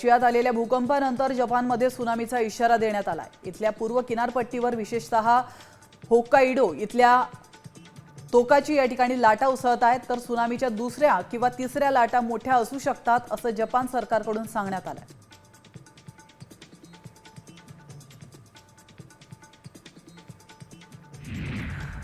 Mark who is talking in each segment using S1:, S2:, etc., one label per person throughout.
S1: रशियात आलेल्या भूकंपानंतर जपानमध्ये सुनामीचा इशारा देण्यात आलाय। इथल्या पूर्व किनारपट्टीवर विशेषतः होक्काइडो इथल्या तोकाची या ठिकाणी लाटा उसळत आहेत, तर सुनामीच्या दुसऱ्या किंवा तिसऱ्या लाटा मोठ्या असू शकतात असं जपान सरकारकडून सांगण्यात आलंय।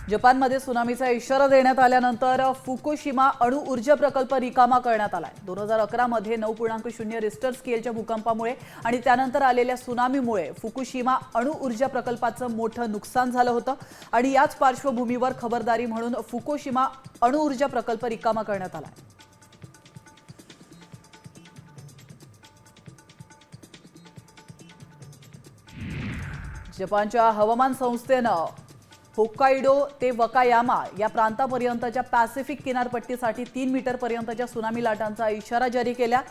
S1: जपानमध्ये सुनामीचा इशारा देण्यात आल्यानंतर फुकुशिमा अणु ऊर्जा प्रकल्प रिकामा करण्यात आलाय। 2011 मध्ये 9.0 रिस्टर स्केलच्या भूकंपामुळे आणि त्यानंतर आलेल्या सुनामीमुळे फुकुशिमा अणु ऊर्जा प्रकल्पाचं मोठं नुकसान झालं होतं आणि याच पार्श्वभूमीवर खबरदारी म्हणून फुकुशिमा अणु ऊर्जा प्रकल्प रिकामा करण्यात आलाय। जपानच्या हवामान संस्थेनं होक्काइडो ते वकायामा या प्रांतापर्यंतच्या पॅसिफिक किनारपट्टीसाठी 3 मीटर पर्यंतच्या सुनामी लाटांचा इशारा जारी केला,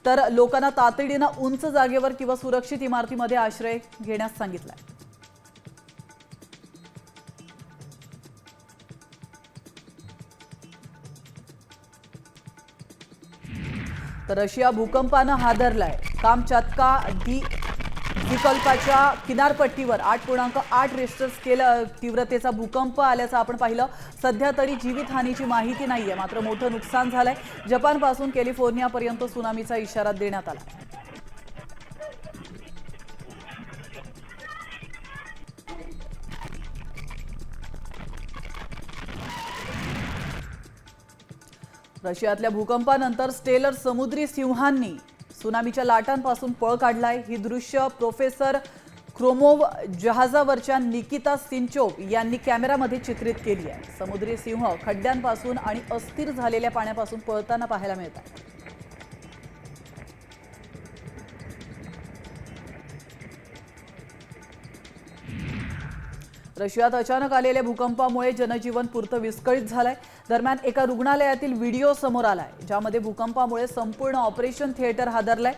S1: तर लोकांना तातडीने उंच जागेवर किंवा सुरक्षित इमारतीमध्ये आश्रय घेण्यास सांगितलं। तर रशिया भूकंपानं हादरलाय। कामचात्का द्वीपकल्पाच्या किनारपट्टीवर 8.8 रिश्टर स्केल तीव्रतेचा भूकंप आल्याचं आपण पाहिलं। सध्या तरी जीवितहानीची माहिती नाहीये, मात्र मोठं नुकसान झालंय। जपानपासून कॅलिफोर्नियापर्यंत सुनामीचा इशारा देण्यात आला। रशियातल्या भूकंपानंतर स्टेलर समुद्री सिंहांनी सुनामीच्या लाटांपासून पळ काढलाय। ही दृश्य प्रोफेसर क्रोमोव जहाजावरच्या निकिता सिंचोव यांनी कॅमेरामध्ये चित्रित केली आहे। समुद्री सिंह खड्ड्यांपासून आणि अस्थिर झालेल्या पाण्यापासून पळताना पाहायला मिळतात। रशियात अचानक आलेल्या भूकंपामुळे जनजीवन पुरतं विस्कळीत झालंय। दरम्यान एका रुग्णालयातील व्हिडिओ समोर आलाय, ज्यामध्ये भूकंपामुळे संपूर्ण ऑपरेशन थिएटर हादरलंय,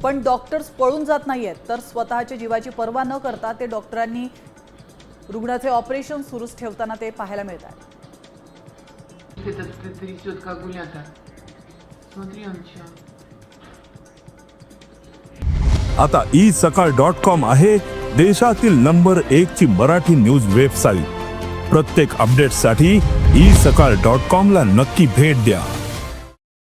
S1: पण डॉक्टर्स पळून जात नाहीयेत, तर स्वतःच्या जीवाची पर्वा न करता ते डॉक्टरांनी रुग्णाचे ऑपरेशन सुरूच ठेवताना ते पाहायला मिळतात।
S2: आता isakal.com आहे देशातील नंबर 1 ची मराठी न्यूज वेबसाईट। प्रत्येक अपडेटसाठी isakal.com ला नक्की भेट द्या।